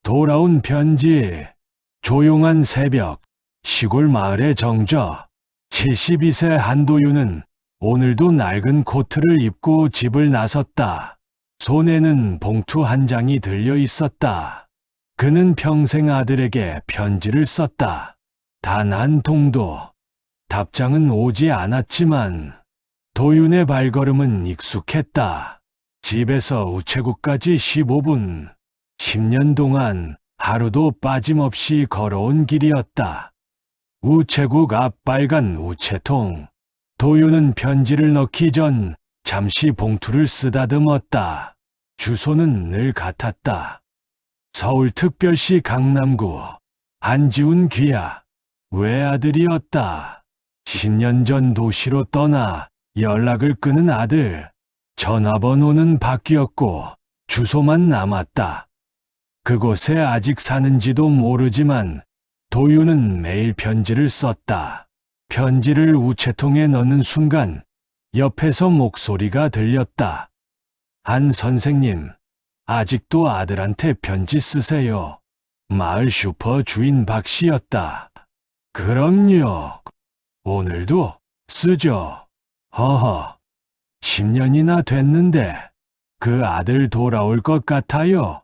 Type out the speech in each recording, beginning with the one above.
돌아온 편지. 조용한 새벽, 시골 마을의 정저. 72세 한도윤은 오늘도 낡은 코트를 입고 집을 나섰다. 손에는 봉투 한 장이 들려 있었다. 그는 평생 아들에게 편지를 썼다. 단 한 통도 답장은 오지 않았지만 도윤의 발걸음은 익숙했다. 집에서 우체국까지 15분. 10년 동안 하루도 빠짐없이 걸어온 길이었다. 우체국 앞 빨간 우체통. 도윤은 편지를 넣기 전 잠시 봉투를 쓰다듬었다. 주소는 늘 같았다. 서울특별시 강남구. 한지훈 귀하. 외아들이었다. 10년 전 도시로 떠나 연락을 끊은 아들. 전화번호는 바뀌었고 주소만 남았다. 그곳에 아직 사는지도 모르지만 도윤은 매일 편지를 썼다. 편지를 우체통에 넣는 순간 옆에서 목소리가 들렸다. 한 선생님, 아직도 아들한테 편지 쓰세요. 마을 슈퍼 주인 박 씨였다. 그럼요. 오늘도 쓰죠. 허허. 10년이나 됐는데 그 아들 돌아올 것 같아요.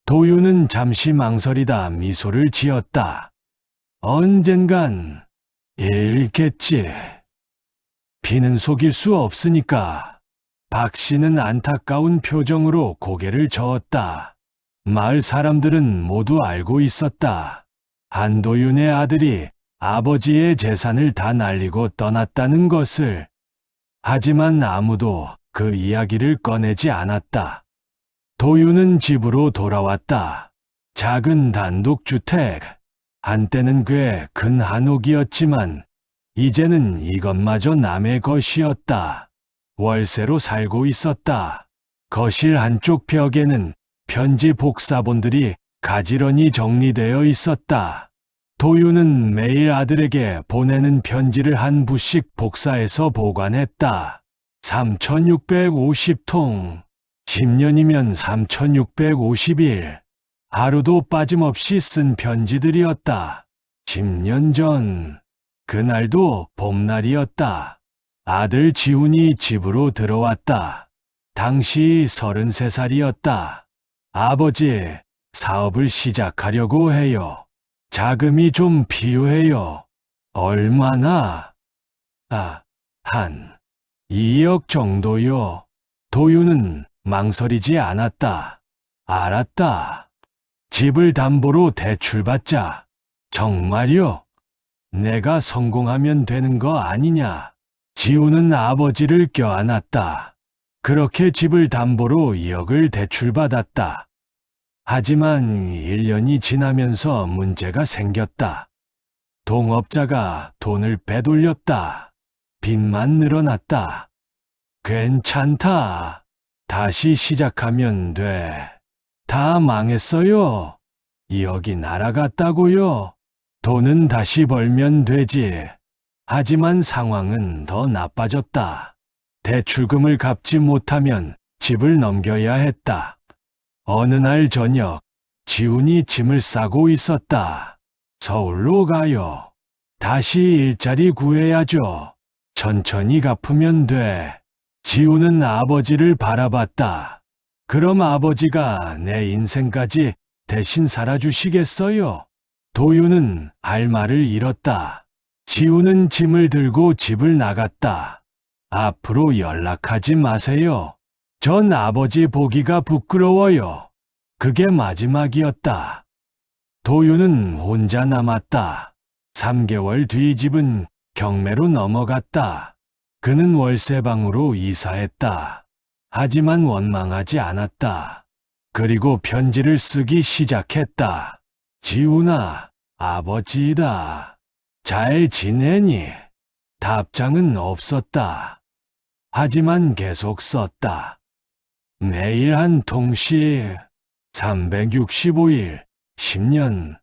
도윤은 잠시 망설이다 미소를 지었다. 언젠간 읽겠지. 비는 속일 수 없으니까. 박 씨는 안타까운 표정으로 고개를 저었다. 마을 사람들은 모두 알고 있었다. 한도윤의 아들이 아버지의 재산을 다 날리고 떠났다는 것을. 하지만 아무도 그 이야기를 꺼내지 않았다. 도윤은 집으로 돌아왔다. 작은 단독주택. 한때는 꽤 큰 한옥이었지만 이제는 이것마저 남의 것이었다. 월세로 살고 있었다. 거실 한쪽 벽에는 편지 복사본들이 가지런히 정리되어 있었다. 도윤은 매일 아들에게 보내는 편지를 한 부씩 복사해서 보관했다. 3650통. 10년이면 3650일. 하루도 빠짐없이 쓴 편지들이었다. 10년 전. 그날도 봄날이었다. 아들 지훈이 집으로 들어왔다. 당시 33살이었다. 아버지, 사업을 시작하려고 해요. 자금이 좀 필요해요. 얼마나? 한 2억 정도요. 도윤은 망설이지 않았다. 알았다. 집을 담보로 대출받자. 정말요? 내가 성공하면 되는 거 아니냐? 지훈은 아버지를 껴안았다. 그렇게 집을 담보로 2억을 대출받았다. 하지만 1년이 지나면서 문제가 생겼다. 동업자가 돈을 빼돌렸다. 빚만 늘어났다. 괜찮다. 다시 시작하면 돼. 다 망했어요. 2억이 날아갔다고요. 돈은 다시 벌면 되지. 하지만 상황은 더 나빠졌다. 대출금을 갚지 못하면 집을 넘겨야 했다. 어느 날 저녁, 지훈이 짐을 싸고 있었다. 서울로 가요. 다시 일자리 구해야죠. 천천히 갚으면 돼. 지훈은 아버지를 바라봤다. 그럼 아버지가 내 인생까지 대신 살아주시겠어요? 도윤은 할 말을 잃었다. 지훈은 짐을 들고 집을 나갔다. 앞으로 연락하지 마세요. 전 아버지 보기가 부끄러워요. 그게 마지막이었다. 도윤은 혼자 남았다. 3개월 뒤 집은 경매로 넘어갔다. 그는 월세방으로 이사했다. 하지만 원망하지 않았다. 그리고 편지를 쓰기 시작했다. 지훈아, 아버지이다. 잘 지내니? 답장은 없었다. 하지만 계속 썼다. 매일 한 통씩. 365일, 10년.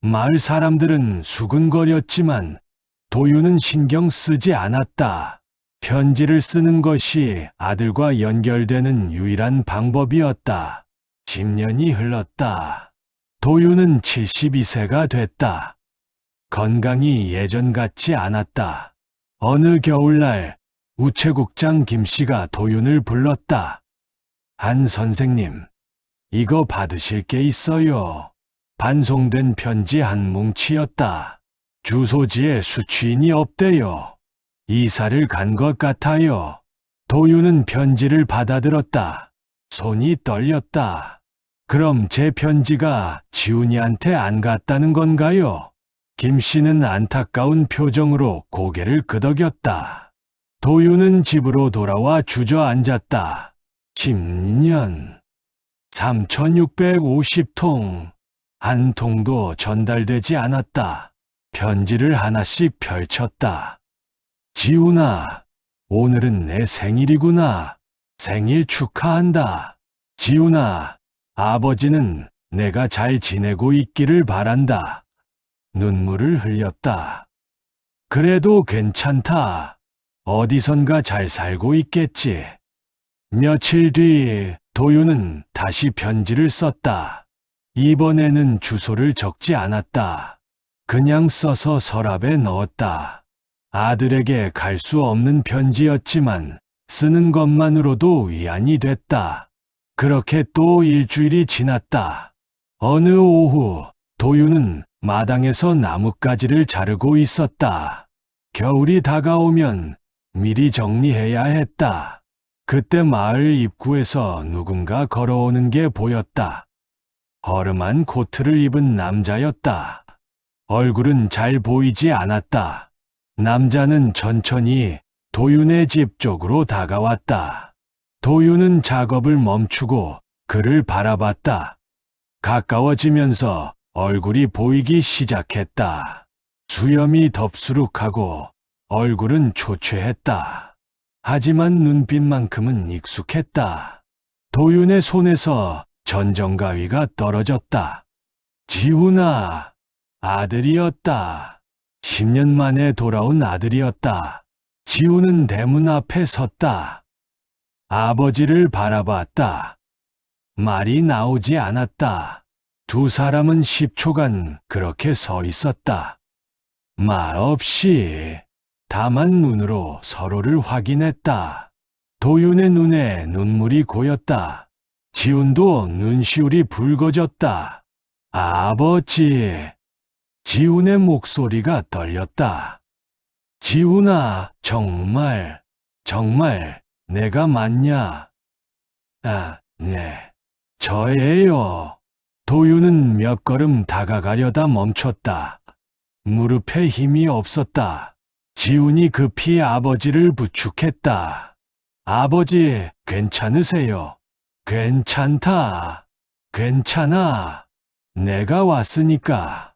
마을 사람들은 수근거렸지만 도윤은 신경 쓰지 않았다. 편지를 쓰는 것이 아들과 연결되는 유일한 방법이었다. 10년이 흘렀다. 도윤은 72세가 됐다. 건강이 예전 같지 않았다. 어느 겨울날 우체국장 김씨가 도윤을 불렀다. 한 선생님, 이거 받으실 게 있어요. 반송된 편지 한 뭉치였다. 주소지에 수취인이 없대요. 이사를 간 것 같아요. 도윤은 편지를 받아들었다. 손이 떨렸다. 그럼 제 편지가 지훈이한테 안 갔다는 건가요? 김씨는 안타까운 표정으로 고개를 끄덕였다. 도윤은 집으로 돌아와 주저앉았다. 10년. 3650통. 한 통도 전달되지 않았다. 편지를 하나씩 펼쳤다. 지훈아, 오늘은 내 생일이구나. 생일 축하한다. 지훈아, 아버지는 내가 잘 지내고 있기를 바란다. 눈물을 흘렸다. 그래도 괜찮다. 어디선가 잘 살고 있겠지. 며칠 뒤 도윤은 다시 편지를 썼다. 이번에는 주소를 적지 않았다. 그냥 써서 서랍에 넣었다. 아들에게 갈 수 없는 편지였지만 쓰는 것만으로도 위안이 됐다. 그렇게 또 일주일이 지났다. 어느 오후 도윤은 마당에서 나뭇가지를 자르고 있었다. 겨울이 다가오면 미리 정리해야 했다. 그때 마을 입구에서 누군가 걸어오는 게 보였다. 허름한 코트를 입은 남자였다. 얼굴은 잘 보이지 않았다. 남자는 천천히 도윤의 집 쪽으로 다가왔다. 도윤은 작업을 멈추고 그를 바라봤다. 가까워지면서 얼굴이 보이기 시작했다. 수염이 덥수룩하고 얼굴은 초췌했다. 하지만 눈빛만큼은 익숙했다. 도윤의 손에서 전정가위가 떨어졌다. 지훈아, 아들이었다. 10년 만에 돌아온 아들이었다. 지훈은 대문 앞에 섰다. 아버지를 바라봤다. 말이 나오지 않았다. 두 사람은 10초간 그렇게 서 있었다. 말 없이, 다만 눈으로 서로를 확인했다. 도윤의 눈에 눈물이 고였다. 지훈도 눈시울이 붉어졌다. 아버지. 지훈의 목소리가 떨렸다. 지훈아, 정말 내가 맞냐? 아, 네. 저예요. 도윤은 몇 걸음 다가가려다 멈췄다. 무릎에 힘이 없었다. 지훈이 급히 아버지를 부축했다. 아버지, 괜찮으세요? 괜찮다. 괜찮아. 내가 왔으니까.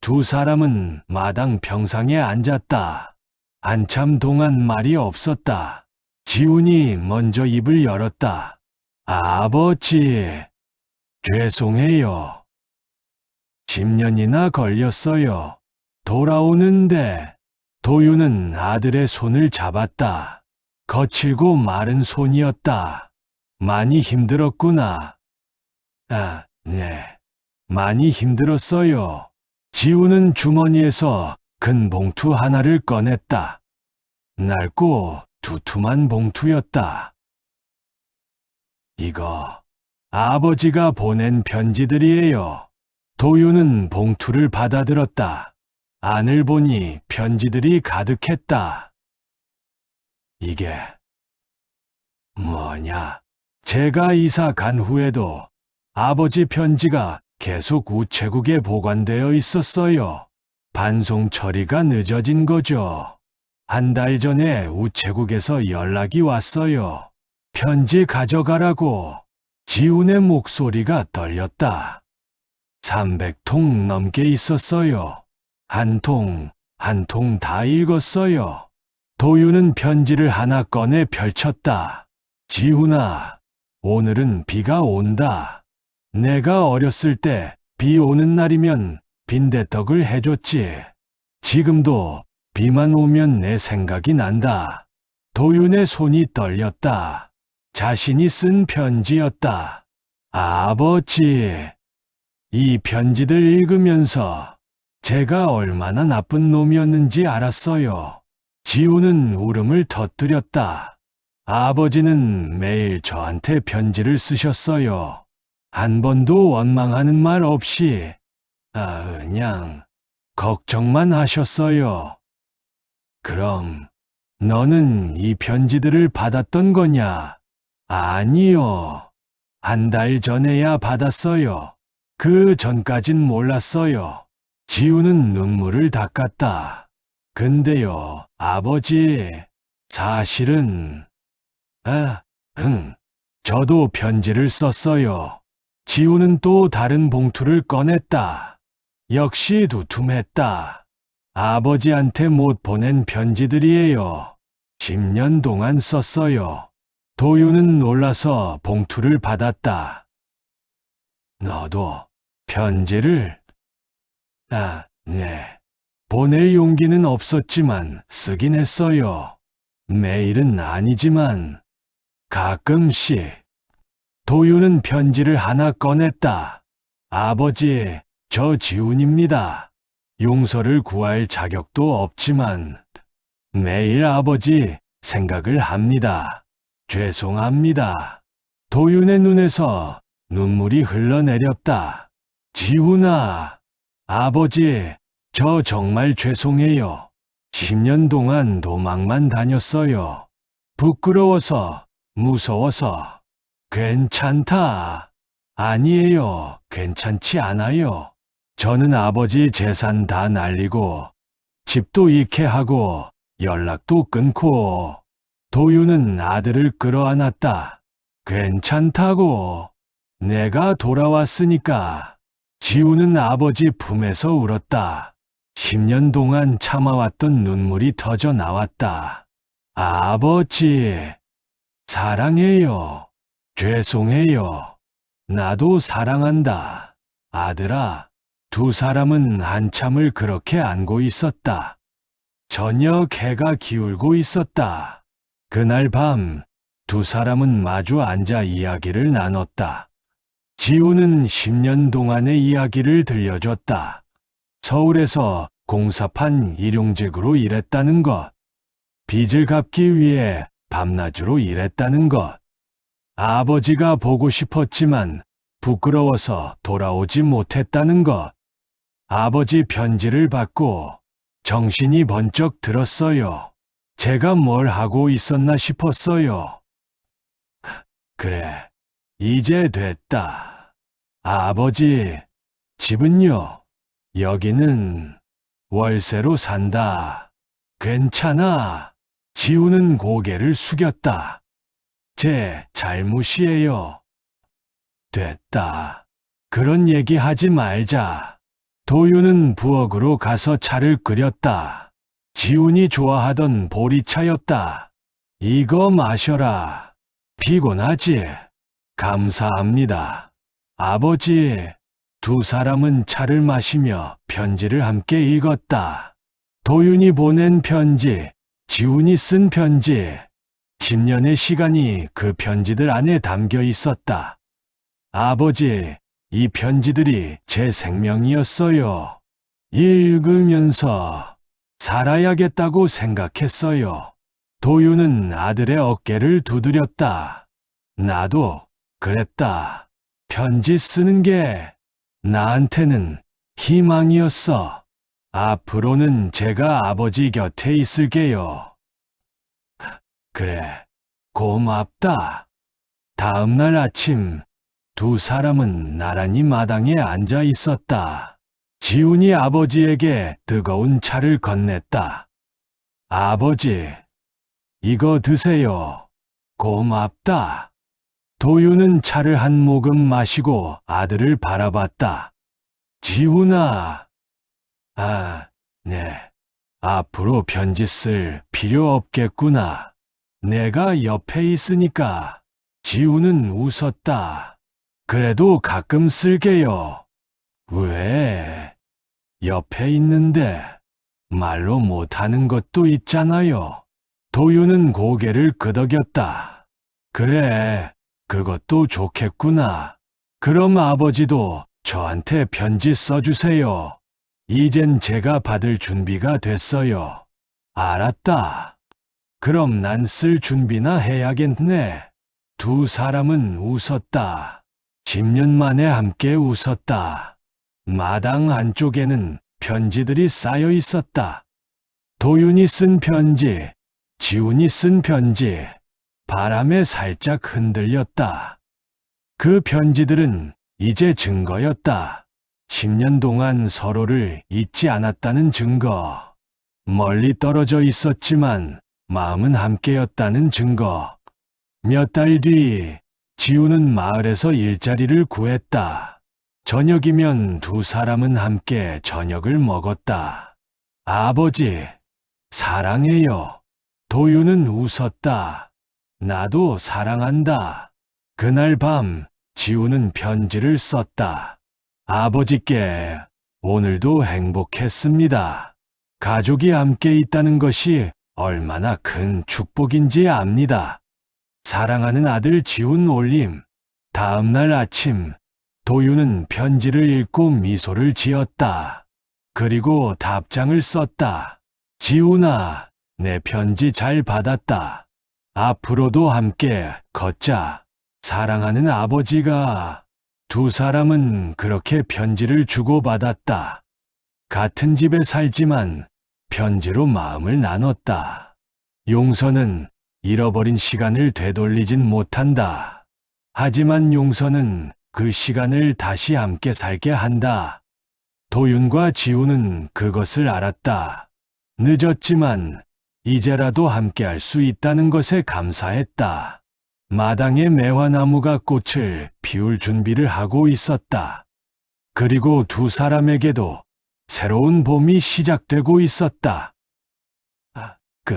두 사람은 마당 평상에 앉았다. 한참 동안 말이 없었다. 지훈이 먼저 입을 열었다. 아버지, 죄송해요. 10년이나 걸렸어요. 돌아오는데. 도윤은 아들의 손을 잡았다. 거칠고 마른 손이었다. 많이 힘들었구나. 아, 네. 많이 힘들었어요. 지훈은 주머니에서 큰 봉투 하나를 꺼냈다. 낡고 두툼한 봉투였다. 이거 아버지가 보낸 편지들이에요. 도윤은 봉투를 받아들었다. 안을 보니 편지들이 가득했다. 이게 뭐냐? 제가 이사 간 후에도 아버지 편지가 계속 우체국에 보관되어 있었어요. 반송 처리가 늦어진 거죠. 한 달 전에 우체국에서 연락이 왔어요. 편지 가져가라고. 지훈의 목소리가 떨렸다. 300통 넘게 있었어요. 한 통 다 읽었어요. 도윤은 편지를 하나 꺼내 펼쳤다. 지훈아, 오늘은 비가 온다. 내가 어렸을 때 비 오는 날이면 빈대떡을 해줬지. 지금도 비만 오면 내 생각이 난다. 도윤의 손이 떨렸다. 자신이 쓴 편지였다. 아버지. 이 편지들 읽으면서 제가 얼마나 나쁜 놈이었는지 알았어요. 지우는 울음을 터뜨렸다. 아버지는 매일 저한테 편지를 쓰셨어요. 한 번도 원망하는 말 없이 그냥 걱정만 하셨어요. 그럼 너는 이 편지들을 받았던 거냐? 아니요. 한 달 전에야 받았어요. 그 전까진 몰랐어요. 지우는 눈물을 닦았다. 근데요, 아버지, 사실은, 저도 편지를 썼어요. 지우는 또 다른 봉투를 꺼냈다. 역시 두툼했다. 아버지한테 못 보낸 편지들이에요. 10년 동안 썼어요. 도유는 놀라서 봉투를 받았다. 너도 편지를? 네. 보낼 용기는 없었지만 쓰긴 했어요. 매일은 아니지만 가끔씩. 도유는 편지를 하나 꺼냈다. 아버지, 저 지훈입니다. 용서를 구할 자격도 없지만 매일 아버지 생각을 합니다. 죄송합니다. 도윤의 눈에서 눈물이 흘러내렸다. 지훈아, 아버지, 저 정말 죄송해요. 10년 동안 도망만 다녔어요. 부끄러워서, 무서워서. 괜찮다. 아니에요. 괜찮지 않아요. 저는 아버지 재산 다 날리고 집도 잃게 하고 연락도 끊고. 도유는 아들을 끌어안았다. 괜찮다고. 내가 돌아왔으니까. 지우는 아버지 품에서 울었다. 10년 동안 참아왔던 눈물이 터져 나왔다. 아버지, 사랑해요. 죄송해요. 나도 사랑한다. 아들아. 두 사람은 한참을 그렇게 안고 있었다. 저녁 해가 기울고 있었다. 그날 밤 두 사람은 마주 앉아 이야기를 나눴다. 지우는 10년 동안의 이야기를 들려줬다. 서울에서 공사판 일용직으로 일했다는 것. 빚을 갚기 위해 밤낮으로 일했다는 것. 아버지가 보고 싶었지만 부끄러워서 돌아오지 못했다는 것. 아버지 편지를 받고 정신이 번쩍 들었어요. 제가 뭘 하고 있었나 싶었어요. 그래, 이제 됐다. 아버지, 집은요? 여기는 월세로 산다. 괜찮아. 지우는 고개를 숙였다. 제 잘못이에요. 됐다. 그런 얘기 하지 말자. 도유는 부엌으로 가서 차를 끓였다. 지훈이 좋아하던 보리차였다. 이거 마셔라. 피곤하지? 감사합니다. 아버지. 두 사람은 차를 마시며 편지를 함께 읽었다. 도윤이 보낸 편지, 지훈이 쓴 편지. 10년의 시간이 그 편지들 안에 담겨 있었다. 아버지, 이 편지들이 제 생명이었어요. 읽으면서 살아야겠다고 생각했어요. 도윤은 아들의 어깨를 두드렸다. 나도 그랬다. 편지 쓰는 게 나한테는 희망이었어. 앞으로는 제가 아버지 곁에 있을게요. 그래, 고맙다. 다음 날 아침 두 사람은 나란히 마당에 앉아 있었다. 지훈이 아버지에게 뜨거운 차를 건넸다. 아버지, 이거 드세요. 고맙다. 도윤은 차를 한 모금 마시고 아들을 바라봤다. 지훈아. 네. 앞으로 편지 쓸 필요 없겠구나. 내가 옆에 있으니까. 지훈은 웃었다. 그래도 가끔 쓸게요. 왜? 옆에 있는데 말로 못하는 것도 있잖아요. 도윤은 고개를 끄덕였다. 그래, 그것도 좋겠구나. 그럼 아버지도 저한테 편지 써주세요. 이젠 제가 받을 준비가 됐어요. 알았다. 그럼 난 쓸 준비나 해야겠네. 두 사람은 웃었다. 10년 만에 함께 웃었다. 마당 안쪽에는 편지들이 쌓여 있었다. 도윤이 쓴 편지, 지훈이 쓴 편지, 바람에 살짝 흔들렸다. 그 편지들은 이제 증거였다. 10년 동안 서로를 잊지 않았다는 증거. 멀리 떨어져 있었지만 마음은 함께였다는 증거. 몇 달 뒤, 지우는 마을에서 일자리를 구했다. 저녁이면 두 사람은 함께 저녁을 먹었다. 아버지, 사랑해요. 도윤은 웃었다. 나도 사랑한다. 그날 밤, 지우는 편지를 썼다. 아버지께 오늘도 행복했습니다. 가족이 함께 있다는 것이 얼마나 큰 축복인지 압니다. 사랑하는 아들 지훈 올림. 다음 날 아침, 도윤은 편지를 읽고 미소를 지었다. 그리고 답장을 썼다. 지훈아, 내 편지 잘 받았다. 앞으로도 함께 걷자. 사랑하는 아버지가. 두 사람은 그렇게 편지를 주고받았다. 같은 집에 살지만 편지로 마음을 나눴다. 용서는 잃어버린 시간을 되돌리진 못한다. 하지만 용서는 그 시간을 다시 함께 살게 한다. 도윤과 지우는 그것을 알았다. 늦었지만 이제라도 함께 할 수 있다는 것에 감사했다. 마당에 매화나무가 꽃을 피울 준비를 하고 있었다. 그리고 두 사람에게도 새로운 봄이 시작되고 있었다. 끝.